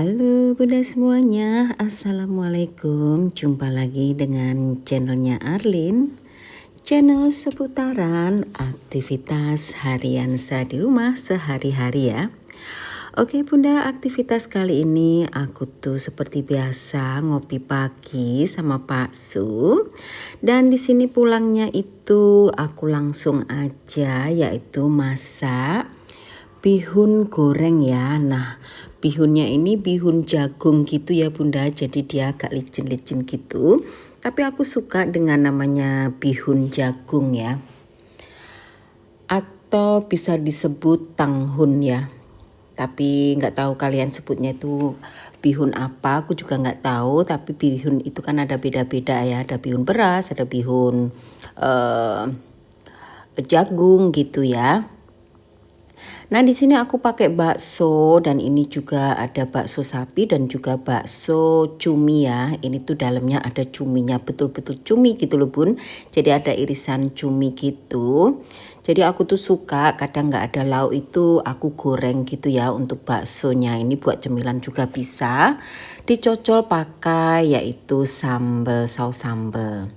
Halo bunda semuanya, assalamualaikum. Jumpa lagi dengan channelnya Arlin, channel seputaran aktivitas harian saya di rumah sehari-hari ya. Oke bunda, aktivitas kali ini aku tuh seperti biasa ngopi pagi sama Pak Su. Dan di sini pulangnya itu aku langsung aja yaitu masak bihun goreng ya. Nah, bihunnya ini bihun jagung gitu ya bunda, jadi dia agak licin-licin gitu. Tapi aku suka dengan namanya bihun jagung ya. Atau bisa disebut tanghun ya. Tapi nggak tahu kalian sebutnya itu bihun apa, aku juga nggak tahu. Tapi bihun itu kan ada beda-beda ya. Ada bihun beras, ada bihun jagung gitu ya. Nah, di sini aku pakai bakso dan ini juga ada bakso sapi dan juga bakso cumi ya. Ini tuh dalamnya ada cuminya, betul-betul cumi gitu loh bun. Jadi ada irisan cumi gitu. Jadi aku tuh suka kadang nggak ada lauk itu aku goreng gitu ya untuk baksonya. Ini buat cemilan juga bisa. Dicocol pakai yaitu sambal, saus sambal.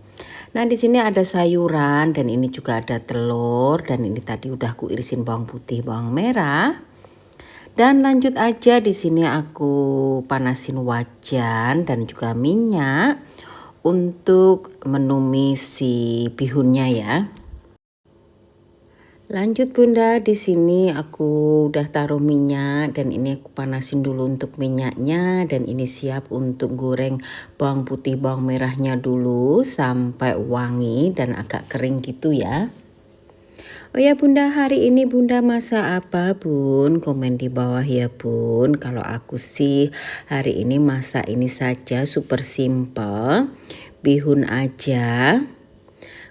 Nah, di sini ada sayuran dan ini juga ada telur dan ini tadi udah aku irisin bawang putih, bawang merah. Dan lanjut aja di sini aku panasin wajan dan juga minyak untuk menumis si bihunnya ya. Lanjut bunda, di sini aku udah taruh minyak dan ini aku panasin dulu untuk minyaknya dan ini siap untuk goreng bawang putih bawang merahnya dulu sampai wangi dan agak kering gitu ya. Oh ya bunda, hari ini bunda masak apa bun? Komen di bawah ya bun. Kalau aku sih hari ini masak ini saja super simple, bihun aja.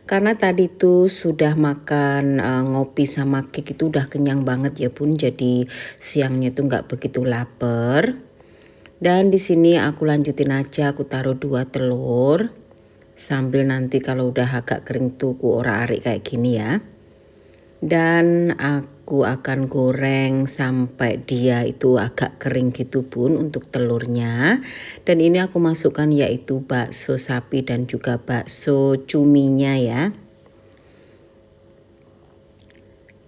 Karena tadi tuh sudah makan ngopi sama cake itu udah kenyang banget ya bun. Jadi siangnya tuh nggak begitu lapar. Dan di sini aku lanjutin aja, aku taruh 2 telur. Sambil nanti kalau udah agak kering tuh ku orak-arik kayak gini ya. Dan aku akan goreng sampai dia itu agak kering gitu bun untuk telurnya. Dan ini aku masukkan yaitu bakso sapi dan juga bakso cuminya ya.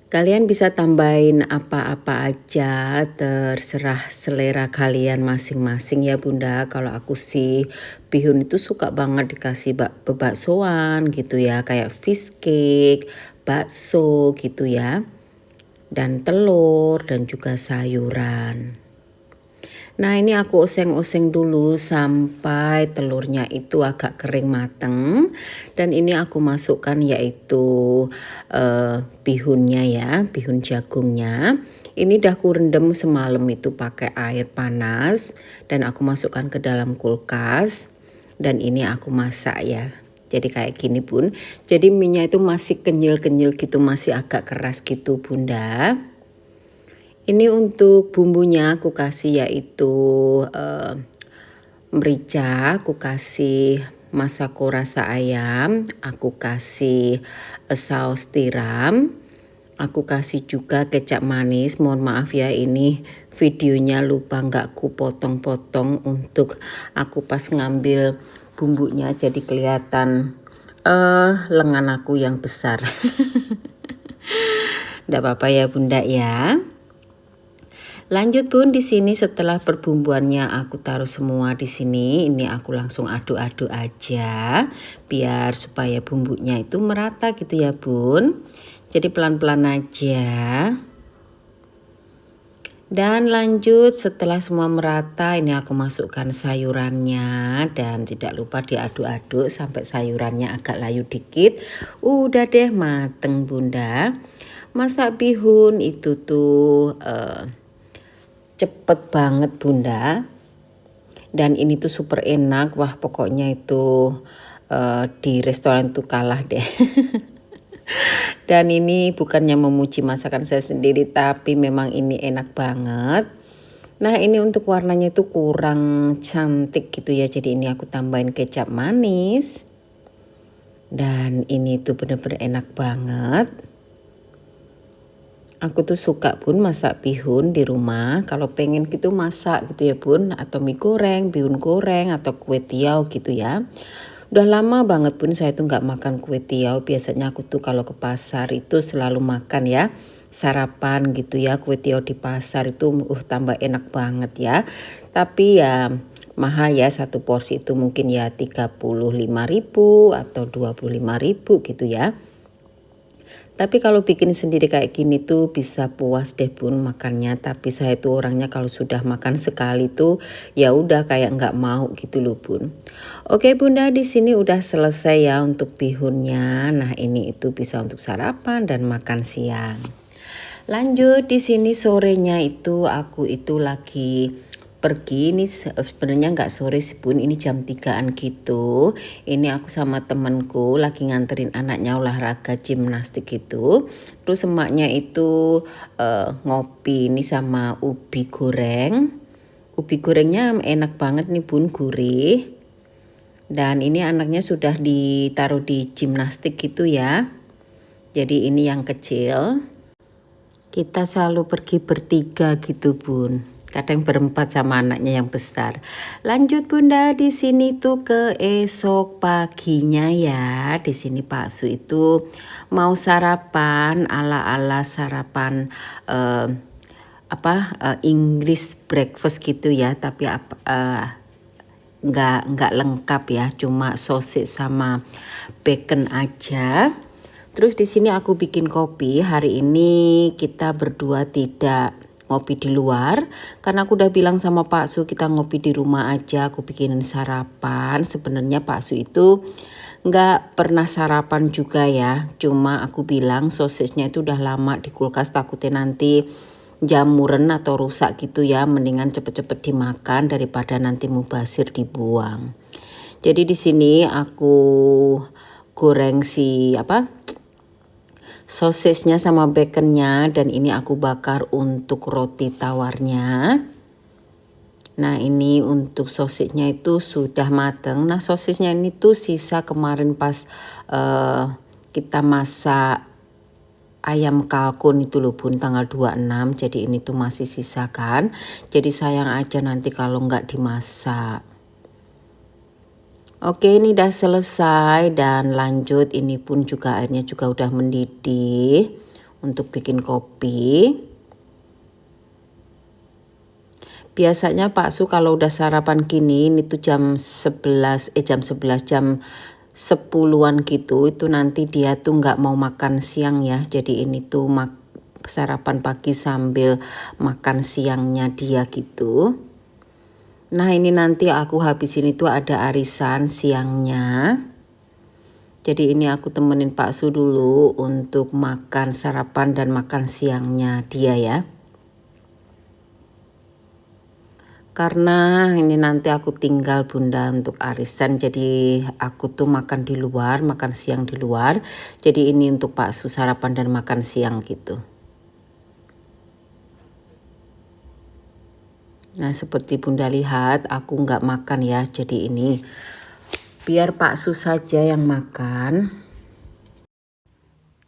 Kalian bisa tambahin apa-apa aja, terserah selera kalian masing-masing ya bunda. Kalau aku sih bihun itu suka banget dikasih baksoan gitu ya, kayak fish cake, bakso gitu ya. Dan telur dan juga sayuran. Nah, ini aku oseng-oseng dulu sampai telurnya itu agak kering mateng. Dan ini aku masukkan yaitu bihunnya ya, bihun jagungnya. Ini udah aku rendam semalam itu pakai air panas. Dan aku masukkan ke dalam kulkas. Dan ini aku masak ya. Jadi kayak gini bun. Jadi minyak itu masih kenyal-kenyal gitu, masih agak keras gitu bunda. Ini untuk bumbunya aku kasih yaitu merica, aku kasih masako rasa ayam, aku kasih saus tiram, aku kasih juga kecap manis. Mohon maaf ya ini videonya lupa nggak aku potong-potong untuk aku pas ngambil bumbunya jadi kelihatan lengan aku yang besar. Nggak apa-apa ya bunda ya. Lanjut bun, di sini setelah perbumbuannya aku taruh semua di sini. Ini aku langsung aduk-aduk aja biar supaya bumbunya itu merata gitu ya bun. Jadi pelan-pelan aja. Dan lanjut setelah semua merata ini aku masukkan sayurannya dan tidak lupa diaduk-aduk sampai sayurannya agak layu dikit. Udah deh mateng bunda. Masak bihun itu tuh cepet banget bunda. Dan ini tuh super enak. Wah pokoknya itu di restoran tuh kalah deh. Dan ini bukannya memuji masakan saya sendiri, tapi memang ini enak banget. Nah ini untuk warnanya itu kurang cantik gitu ya. Jadi ini aku tambahin kecap manis. Dan ini tuh bener-bener enak banget. Aku tuh suka Bun masak bihun di rumah. Kalau pengen gitu masak gitu ya Bun. Atau mie goreng, bihun goreng, atau kue tiaw gitu ya. Udah lama banget Bun saya tuh nggak makan kue tiaw. Biasanya aku tuh kalau ke pasar itu selalu makan ya. Sarapan gitu ya, kue tiaw di pasar itu tambah enak banget ya. Tapi ya mahal ya, satu porsi itu mungkin ya 35.000 atau 25.000 gitu ya. Tapi kalau bikin sendiri kayak gini tuh bisa puas deh Bun makannya. Tapi saya tuh orangnya kalau sudah makan sekali tuh ya udah kayak nggak mau gitu loh Bun. Oke Bunda, di sini udah selesai ya untuk bihunnya. Nah ini itu bisa untuk sarapan dan makan siang. Lanjut di sini sorenya itu aku itu lagi pergi. Ini sebenarnya nggak sore sih Bun, ini jam 3-an gitu. Ini aku sama temenku lagi nganterin anaknya olahraga gimnastik gitu. Terus emaknya itu ngopi ini sama ubi goreng. Ubi gorengnya enak banget nih Bun, gurih. Dan ini anaknya sudah ditaruh di gimnastik gitu ya. Jadi ini yang kecil. Kita selalu pergi bertiga gitu Bun. Kadang berempat sama anaknya yang besar. Lanjut Bunda, di sini tuh ke esok paginya ya. Di sini Pak Su itu mau sarapan ala-ala sarapan English breakfast gitu ya. Tapi nggak lengkap ya. Cuma sosis sama bacon aja. Terus di sini aku bikin kopi. Hari ini kita berdua tidak ngopi di luar karena aku udah bilang sama Pak Su kita ngopi di rumah aja. Aku bikinin sarapan. Sebenarnya Pak Su itu nggak pernah sarapan juga ya. Cuma aku bilang sosisnya itu udah lama di kulkas, takutnya nanti jamuran atau rusak gitu ya. Mendingan cepet-cepet dimakan daripada nanti mubazir dibuang. Jadi di sini aku goreng sosisnya sama baconnya, dan ini aku bakar untuk roti tawarnya. Nah ini untuk sosisnya itu sudah mateng. Nah sosisnya ini tuh sisa kemarin pas kita masak ayam kalkun itu loh Bun, tanggal 26. Jadi ini tuh masih sisa kan. Jadi sayang aja nanti kalau nggak dimasak. Oke, ini udah selesai dan lanjut. Ini pun juga airnya juga udah mendidih untuk bikin kopi. Biasanya Pak Su kalau udah sarapan gini ini tuh jam 10-an gitu. Itu nanti dia tuh nggak mau makan siang ya. Jadi ini tuh sarapan pagi sambil makan siangnya dia gitu. Nah ini nanti aku habisin itu ada arisan siangnya. Jadi ini aku temenin Pak Su dulu untuk makan sarapan dan makan siangnya dia ya. Karena ini nanti aku tinggal Bunda untuk arisan. Jadi aku tuh makan di luar, makan siang di luar. Jadi ini untuk Pak Su sarapan dan makan siang gitu. Nah seperti Bunda lihat aku nggak makan ya. Jadi ini biar Pak Su saja yang makan.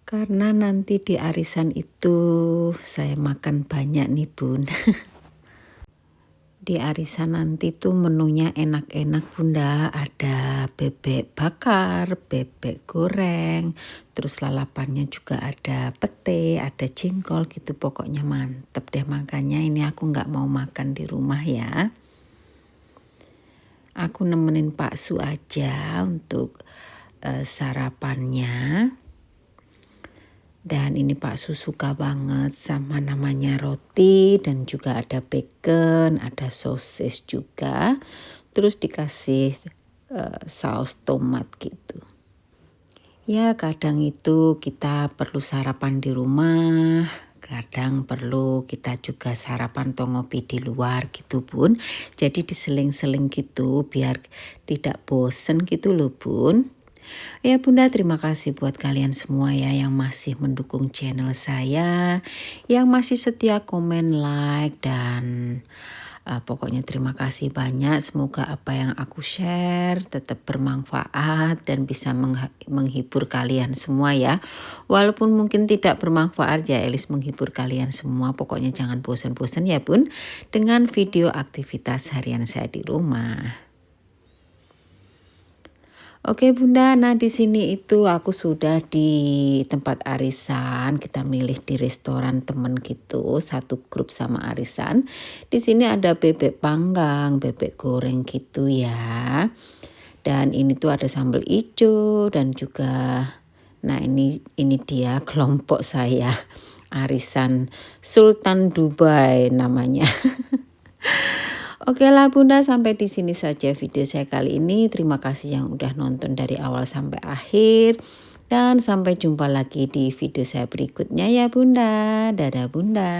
Karena nanti di arisan itu saya makan banyak nih Bun. Di arisan nanti tuh menunya enak-enak Bunda. Ada bebek bakar, bebek goreng, terus lalapannya juga ada pete, ada jengkol gitu. Pokoknya mantep deh makannya. Ini aku nggak mau makan di rumah ya. Aku nemenin Pak Su aja untuk sarapannya. Dan ini Pak Su suka banget sama namanya roti, dan juga ada bacon, ada sosis juga. Terus dikasih saus tomat gitu. Ya kadang itu kita perlu sarapan di rumah. Kadang perlu kita juga sarapan atau ngopi di luar gitu Bun. Jadi diseling-seling gitu biar tidak bosen gitu loh Bun. Ya Bunda, terima kasih buat kalian semua ya yang masih mendukung channel saya, yang masih setia komen, like, dan Pokoknya terima kasih banyak, semoga apa yang aku share tetap bermanfaat dan bisa menghibur kalian semua ya. Walaupun mungkin tidak bermanfaat ya, Elis menghibur kalian semua. Pokoknya jangan bosan-bosan ya Bun dengan video aktivitas harian saya di rumah. Oke Bunda, nah di sini itu aku sudah di tempat arisan. Kita milih di restoran temen gitu, satu grup sama arisan. Di sini ada bebek panggang, bebek goreng gitu ya. Dan ini tuh ada sambal ijo dan juga, nah ini dia kelompok saya, arisan Sultan Dubai namanya. Oke lah Bunda, sampai di sini saja video saya kali ini. Terima kasih yang udah nonton dari awal sampai akhir. Dan sampai jumpa lagi di video saya berikutnya ya Bunda. Dadah Bunda.